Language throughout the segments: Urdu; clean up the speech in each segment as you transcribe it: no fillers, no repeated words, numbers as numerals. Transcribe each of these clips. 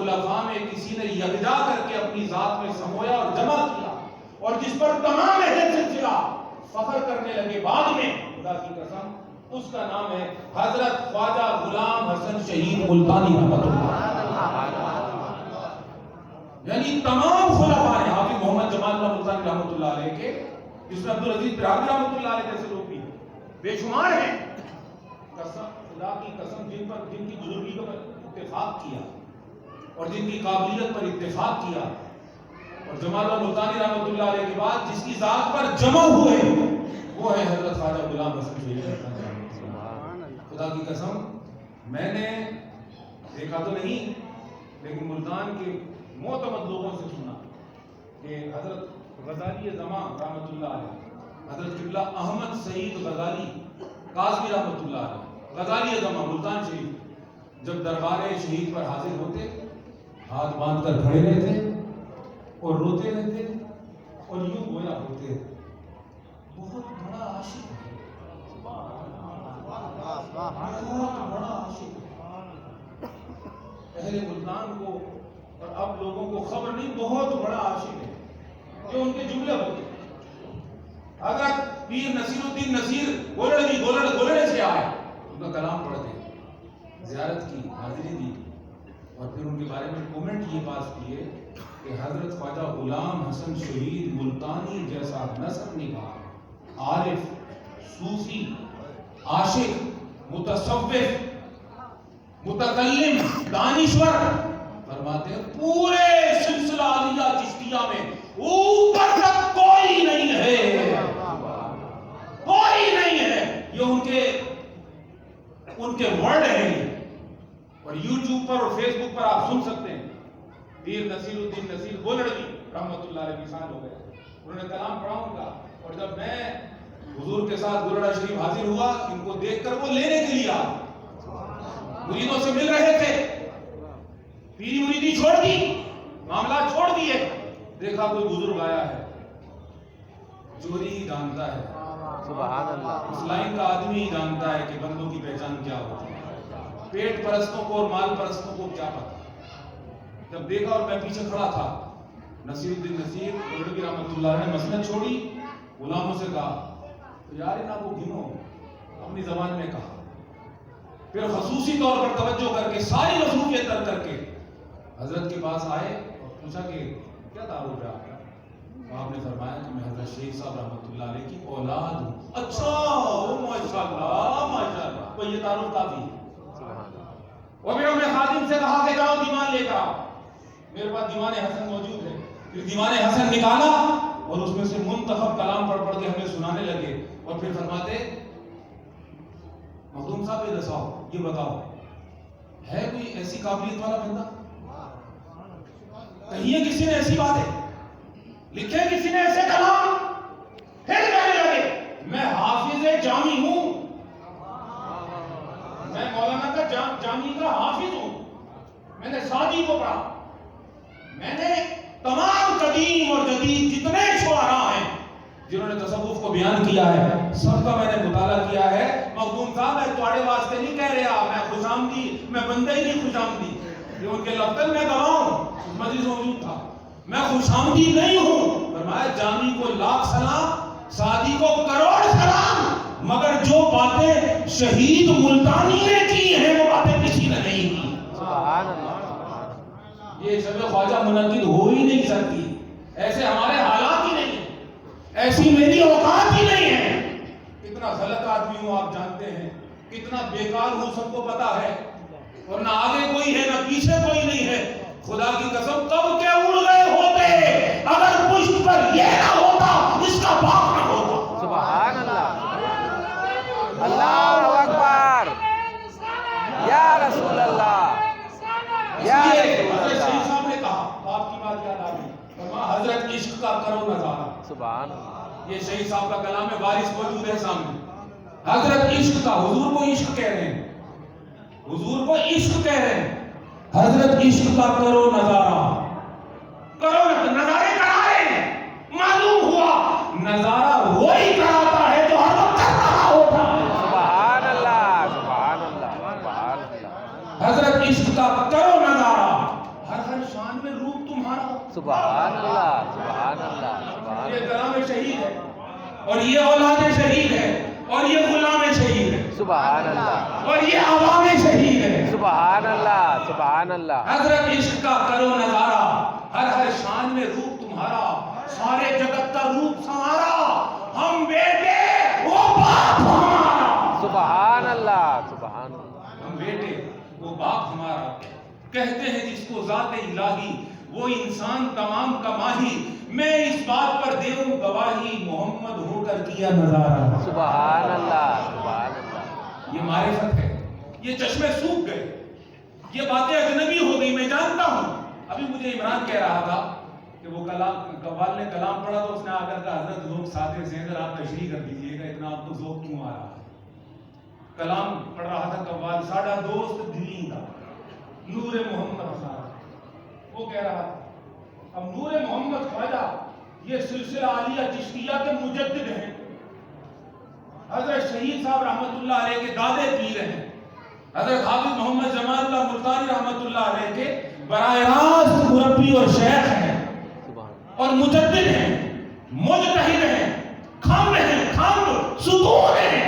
خلفاء میں کسی نے یکجا کر کے اپنی ذات میں سمویا اور جمع کیا اور جس پر تمام اہل سلسلہ فخر کرنے لگے بعد میں، خدا کی قسم اس کا نام ہے حضرت خواجہ غلام حسن شہید ملتانی رحمۃ اللہ۔ یعنی تمام خلفاء ہیں، حافظ محمد جمال اللہ ملتانی رحمۃ اللہ علیہ کے، جس میں عبدالعزیز پراگی رحمۃ اللہ علیہ جیسے لوگ بھی بے شمار ہیں، قسم خدا کی قسم جن کی بزرگی پر اتفاق کیا اور جن کی قابلیت پر اتفاق کیا، اور جمال اللہ ملتانی رحمۃ اللہ علیہ کے بعد جس کی ذات پر جمع ہوئے وہ ہے حضرت خواجہ غلام حسن شہید ملتانی۔ خدا کی قسم میں نے دیکھا تو نہیں لیکن ملتان کے معتمد لوگوں سے سنا کہ حضرت غزالی زمان رحمۃ اللہ علیہ، حضرت قبلہ احمد سعید غزالی قاضی رحمۃ اللہ علیہ، غزالی زمان ملتان شریف، جب دربار شہید پر حاضر ہوتے ہاتھ باندھ کر کھڑے رہتے اور روتے رہتے اور یوں گویا ہوتے بہت بڑا عاشق ہے، بہت بڑا عاشق ہے۔ اہل ملتان کو اور اب لوگوں کو خبر نہیں، بہت بڑا عاشق ہے جو ان کے جملے ہوتے۔ حضرت پیر نصیر الدین نصیر گولڑے سے آئے، ان کا کلام پڑھتے، زیارت کی، حاضری دی اور پھر ان کے بارے میں کومنٹ یہ پاس کیے کہ حضرت خواجہ غلام حسن شہید ملتانی جیسا نسب نگاہ، عارف، صوفی، عاشق، متصوف، متکلم، دانشور، فرماتے ہیں پورے سلسلہ عالیہ چشتیہ میں اوپر تک کوئی نہیں ہے، کوئی نہیں ہے۔ یہ ان کے ورڈ ہیں، اور یوٹیوب پر اور فیس بک پر آپ سن سکتے ہیں۔ پیر نصیر الدین نصیر گولڑوی رحمۃ اللہ علیہ وصال ہو گئے، انہوں نے کلام پڑھا ان کا، اور جب میں حضور کے ساتھ گولڑا شریف حاضر ہوا، ان کو دیکھ کر وہ لینے کے لیے آئے، مریدوں سے مل رہے تھے، پیری مریدی چھوڑ دی، معاملات چھوڑ دیے، دیکھا کوئی بزرگ آیا ہے، چوری ہی جانتا ہے، سبحان اللہ، اس لائن کا آدمی ہی جانتا ہے کہ بندوں کی پہچان کیا ہوتی ہے، پیٹ پرستوں کو اور مال پرستوں کو کیا پتا۔ جب دیکھا اور میں پیچھے کھڑا تھا، نصیر الدین نصیر گولڑوی رحمۃ اللہ نے مسند چھوڑی، غلاموں سے کہا یار انہاں کو گنو، اپنی زبان میں کہا، پھر خصوصی طور پر توجہ کر کے ساری مصروفیت ترک کر کے حضرت کے پاس آئے اور پوچھا کہ کیا تعارف ہے آپ کا؟ آپ نے فرمایا کہ میں حضرت شیخ صاحب رحمۃ اللہ علیہ کی اولاد ہوں۔ اچھا، ماشاءاللہ ماشاءاللہ، تو یہ تعارف کافی ہے۔ اور پھر ہم نے خادم سے کہا کہ جاؤ دیوان لے کر آؤ، میرے پاس دیوان حسن موجود ہے، پھر دیوان حسن نکالا اور اس میں سے منتخب کلام پڑھ کے ہمیں سنانے لگے، اور پھر فرماتے مخدوم صاحب یہ دساؤ، یہ بتاؤ ہے کوئی ایسی قابلیت والا بندہ، کہیے کسی نے ایسی باتیں لکھے، کسی نے ایسے کلام؟ پھر کہنے لگے میں حافظ جامی ہوں، میں مولانا کا جامی کا حافظ ہوں، میں نے سعدی کو پڑھا، میں نے تمام قدیم اور جدید جتنے شعراء ہیں جنہوں نے تصوف کو بیان کیا ہے سب کا میں نے مطالعہ کیا ہے۔ مخدوم صاحب میں تمہارے واسطے نہیں کہہ رہا، میں خوش آمدی، میں بندے ہی نہیں خوش آمدی، یہ ان کے لفظ میں گواہوں، مجلس موجود تھا، میں خوش آمدی نہیں ہوں۔ فرمایا جامی کو لاکھ سلام، سعدی کو کروڑ سلام، مگر جو باتیں شہید ملتانی نے کی ہیں وہ باتیں کسی نے نہیں کی۔ سبحان اللہ، یہ شب خواجہ منعقد ہو ہی نہیں سکتی، ایسے ہمارے حالات ہی نہیں ہیں، ایسی میری اوقات ہی نہیں ہے۔ کتنا غلط آدمی ہوں آپ جانتے ہیں، کتنا بیکار ہوں سب کو پتا ہے، اور نہ آگے کوئی ہے نہ پیچھے کوئی نہیں ہے۔ خدا کی قسم کب کے اڑ گئے ہوتے اگر پشت پر یہ نہ ہوتا، اس کا باپ نہ ہوتا۔ سبحان اللہ، اللہ اکبر، یا رسول اللہ، یا رسول حضرت شیخ اللہ، صاحب نے کہا، آپ کی بات یاد آ گئی، فرمایا حضرت عشق کا کرو نظارہ۔ سبحان اللہ، یہ شہید صاحب کا کلام ہے، وارث موجود ہے سامنے۔ حضرت عشق کا، حضور کو عشق کہہ رہے ہیں، حضور کو عشق کہہ رہے ہیں، حضرت عشق کا کرو نظارہ، کرو نظارے کرا رہے ہیں۔ معلوم ہوا نظارہ وہی کراتا ہے جو ہر وقت کر رہا ہوتا ہے۔ سبحان اللہ، سبحان اللہ، سبحان اللہ، حضرت عشق کا کرو نظارہ، ہر شان میں روپ تمہارا. سبحان اللہ سبحان اللہ سبحان یہ اللہ کلام شہید ہے اور یہ اولاد شہید ہے اور یہ غلام شہید ہے سبحان اللہ اور یہ عوام شہید ہے. سبحان اللہ سبحان اللہ حضرت عشق کا کرو نظارہ, ہر شان میں روپ تمہارا, سارے جگت کا روپ سنوارا, ہم بیٹے وہ باپ ہمارا. سبحان اللہ سبحان اللہ ہم بیٹے وہ باپ ہمارا. کہتے ہیں جس کو ذات الہی وہ انسان تمام کا ماہی, میں اس بات پر دوں گواہی محمد ہو کر کیا نظارہ. سبحان اللہ سبحان اللہ یہ معرفت ہے, یہ چشمے سوکھ گئے, یہ باتیں اجنبی ہو گئی. میں جانتا ہوں, ابھی مجھے عمران کہہ رہا تھا کہ وہ قوال نے کلام پڑھا تو اس نے آ کر کہا حضرت ذوق ساتھ سے اگر آپ تشریح کر دیجئے گا, اتنا آپ کو ذوق کیوں آ رہا ہے. کلام پڑھ رہا تھا قوال, ساڈا دوست دلی کا نور محمد صاحب, وہ کہہ رہا تھا اب نور محمد خواجہ یہ سلسلہ عالیہ چشتیہ کے مجدد ہیں, حضرت شہید صاحب رحمت اللہ علیہ کے دادے پیر ہیں, حضرت حافظ محمد جمال اللہ ملتانی رحمت اللہ علیہ کے براہ راست مربی اور شیخ ہیں اور مجدد ہیں, مجتہد ہیں, کھمب ہیں, کھمب ستون ہیں.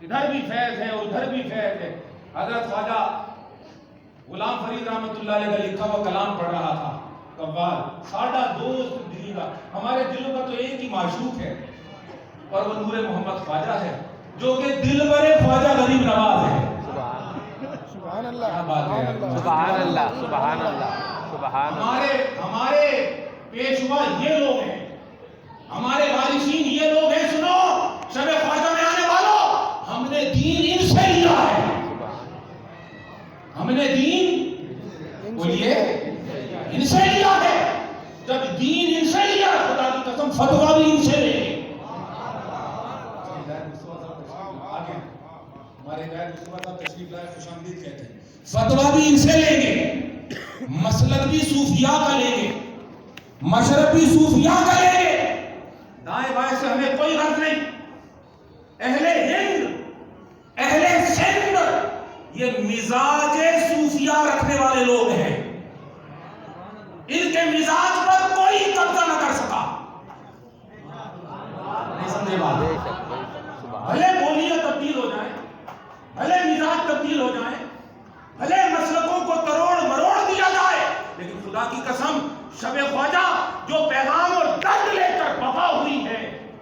ادھر بھی فیض ہے اور ادھر بھی فیض ہے. حضرت خواجہ غلام فرید رحمت اللہ علیہ کا لکھا ہوا کلام پڑھ رہا تھا قوال, ساڈا دوست دلی کا. ہمارے دلوں کا تو ایک ہی معشوق ہے اور وہ نور محمد خواجہ ہے جو کہ دلبر خواجہ غریب نواز ہے. سبحان اللہ کیا بات ہے, سبحان اللہ سبحان اللہ سبحان اللہ ہمارے پیشوا یہ لوگ ہیں, ہمارے وارثین یہ لوگ ہیں. سنو شب خواجہ میں آنے والوں, ہم نے دین ان سے لیا ہے, ہم نے دین بولیے ان سے لیا ہے. جب دین ان سے لیا, خدا کی قسم فتویٰ بھی ان سے لیں گے. ہمارے غیر مصطفیٰ صاحب تشریف لائے, خوش آمدید کہتے ہیں. فتویٰ بھی ان سے لیں گے, مسلک بھی صوفیاء کا لیں گے, مشرب بھی صوفیاء کا لیں گے. دائیں بائیں سے ہمیں کوئی غرض نہیں. اہل ہند, اہل سندھ یہ مزاج صوفیاء رکھنے والے لوگ ہیں. ان کے مزاج پر کوئی قبضہ نہ کر سکا. نہیں سمجھے بات؟ بھلے بولیاں تبدیل ہو جائیں, بھلے مزاج تبدیل ہو جائیں, بھلے مسلکوں کو کروڑ مروڑ دیا جائے, لیکن خدا کی قسم شب خواجہ جو پیغام اور درد لے کر وفا ہوئی ہے,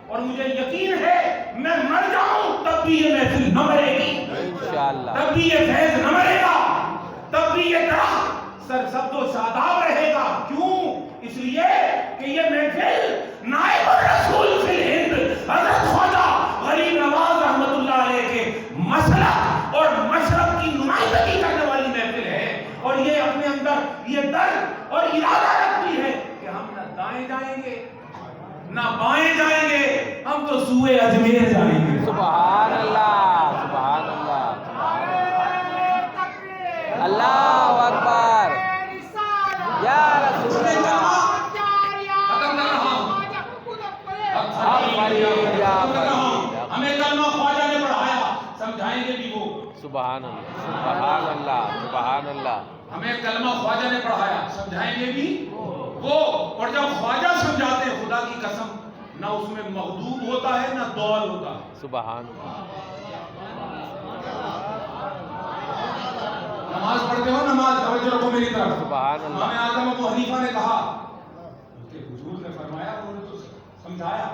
اور مجھے یقین ہے میں مر جاؤں تب بھی یہ محفل نہ مرے گی, انشاءاللہ تب بھی یہ فیض نہ مرے گا, تب بھی یہ درخت سرسبز و شاداب رہے گا. کیوں؟ اس لیے کہ یہ محفل نائب الرسول فی الہند حضرت خواجہ غریب نواز رحمت اللہ علیہ کے مسلک اور مشرب کی نمائندگی کرنے والی محفل ہے, اور یہ اپنے اندر یہ درد اور ارادہ رکھتی ہے کہ ہم نہ دائیں جائیں گے نہ بائیں جائیں گے, ہم تو سوئے اجمیر جائیں گے. سبحان اللہ سبحان اللہ اللہ اکبر یا رسول اللہ. ہمیں کلمہ خواجہ نے پڑھایا, سمجھائیں گے بھی وہ. سبحان اللہ سبحان اللہ سبحان اللہ. ہمیں کلمہ خواجہ نے پڑھایا, سمجھائیں گے بھی وہ. اور جب خواجہ سمجھاتے ہیں خدا کی قسم نہ اس میں مغضوب ہوتا ہے نہ دول ہوتا ہے. سبحان اللہ. نماز پڑھتے ہو, نماز توجہ رکھو میری طرف. سبحان اللہ. امام اعظم ابو حنیفہ نے کہا کہ حضور نے فرمایا, انہوں نے تو سمجھایا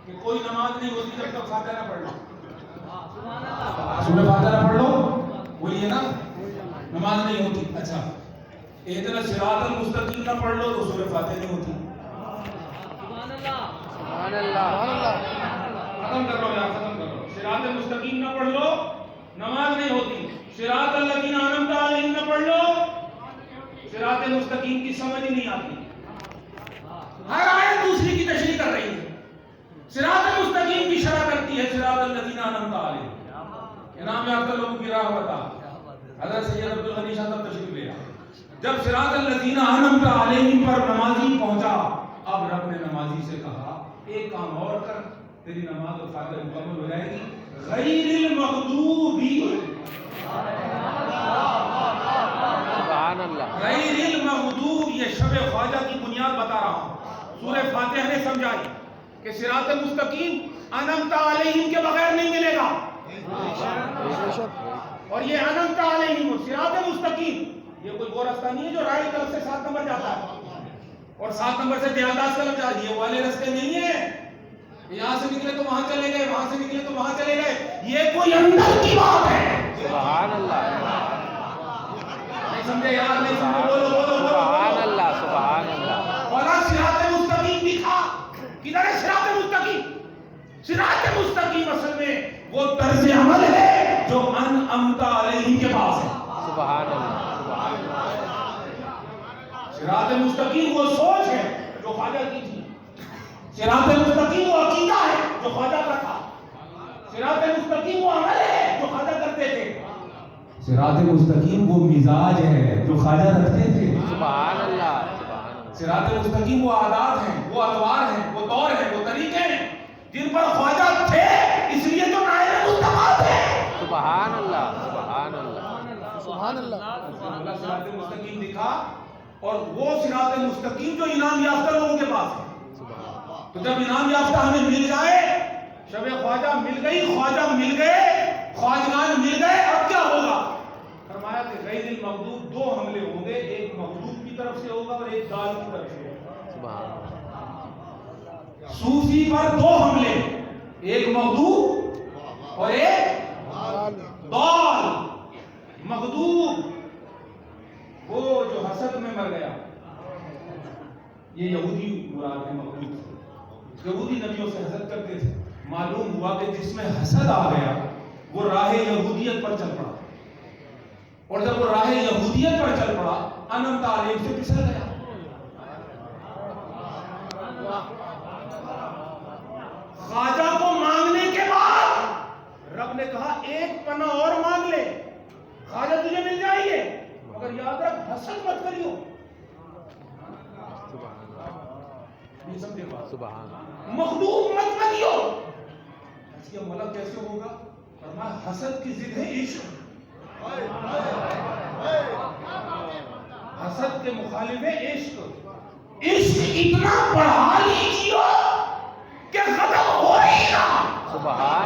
کہ کوئی نماز نہیں ہوتی جب تک فاتحہ نہ پڑھ لو. سورہ فاتحہ نہ پڑھ لو, بولیے نا نماز نہیں ہوتی. اچھا, اہدنا الصراط المستقیم نہ پڑھ لو تو سورہ فاتحہ نہیں ہوتی. سبحان اللہ. ختم کر لو یار, ختم کر لو. صراط المستقیم نہ پڑھ لو نماز نہیں ہوتی. صراط الذین انعمت علیہم نہ پڑھ لو, صراط مستقیم کی سمجھ ہی نہیں آتی. ہر آیت دوسری کی تشریح کر رہی ہے. صراط مستقیم کی شرح کرتی ہے صراط الذین انعمت علیہم. انعام یافتہ لوگوں کی راہ بتا. حضرت سید عبد الغنی شاہ صاحب تشریف لے آئے. جب صراط الذین انعمت علیہم پر نمازی پہنچا, اب رب نے نمازی سے کہا ایک کام اور کر, تیری نماز اور فاتحہ مکمل ہو جائے گی. غیر المغضوب سبحان اللہ غیر المغضوب، یہ شب خواجہ کی بنیاد بتا رہا ہوں. سورہ فاتحہ نے سمجھائی کہ صراط مستقیم انعمت علیہم کے بغیر نہیں ملے گا. اور یہ انعمت علیہم صراط مستقیم یہ کوئی وہ راستہ نہیں ہے جو راہ کی طرف سے 7 نمبر جاتا ہے اور 7 نمبر سے دیہاتاس طرف جا رہی ہے. وہ والے راستے نہیں ہیں. یہاں سے نکلے تو وہاں چلے گئے، وہاں سے نکلے تو وہاں چلے گئے. یہ کوئی اندر کی بات ہے. سبحان اللہ نہیں سمجھے یار؟ نہیں سمجھے؟ بولو بولو بولو. سبحان اللہ سبحان اللہ. مولا صراط مستقیم دکھا. کدھر ہے صراط مستقیم؟ صراط مستقیم اصل میں وہ طرز عمل ہے جو انعمت علیہم کے پاس ہے. سبحان اللہ سبحان اللہ. صراط مستقیم وہ سوچ ہے جو خواجہ کی تھی. صراط مستقیم وہ عقیدہ ہے جو خواجہ کا تھا. صراط مستقیم وہ عمل ہے جو خواجہ کرتے تھے. صراط مستقیم وہ مزاج ہے جو خواجہ رکھتے تھے. سبحان اللہ سبحان اللہ. صراط مستقیم وہ عادات ہیں، وہ اطوار ہیں، وہ دور ہیں، وہ طریقے ہیں جن پر خواجہ تھے، اس لیے تو نائب مصطفیٰ تھے. سبحان اللہ سبحان اللہ. سبحان اللہ. اللہ صراط مستقیم دکھا اور وہ صراط مستقیم جو انعام یافتہ لوگوں کے پاس ہے. تو جب انعام یافتہ ہمیں مل جائے، شب خواجہ مل گئی، خواجہ مل گئے، خواجگان مل گئے، اب کیا ہوگا؟ فرمایا کہ غیر المغضوب 2 حملے ہوں گے. ایک مغضوب کی طرف سے ہوگا اور ایک ضال کی طرف سے ہوگا. سبحان اللہ. صوفی پر 2 حملے، ایک مغضوب اور ایک ضال. مغضوب وہ جو حسد میں مر گیا، یہ یہودی مراد ہے. مغضوب یہودی نبیوں سے حسد کرتے تھے. معلوم ہوا کہ جس میں حسد آ گیا وہ راہ یہودیت پر چل پڑا، اور جب وہ راہ یہودیت پر چل پڑا انعمت علیہم سے پھسل گیا. خواجہ کو مانگنے کے بعد رب نے کہا ایک پناہ اور مانگ لے، خواجہ تجھے مل جائیں گے، مگر یاد رکھ حسد مت کریو. نہیں سمجھے بات؟ سبحان اللہ. مخدوم مت بنیو. اس کا مطلب کیسے ہوگا؟ فرمایا حسد کی ضد ہے عشق. حسد کے مخالف ہے عشق. عشق اتنا بڑھا لیجیے کہ ختم ہو ہی نہ. سبحان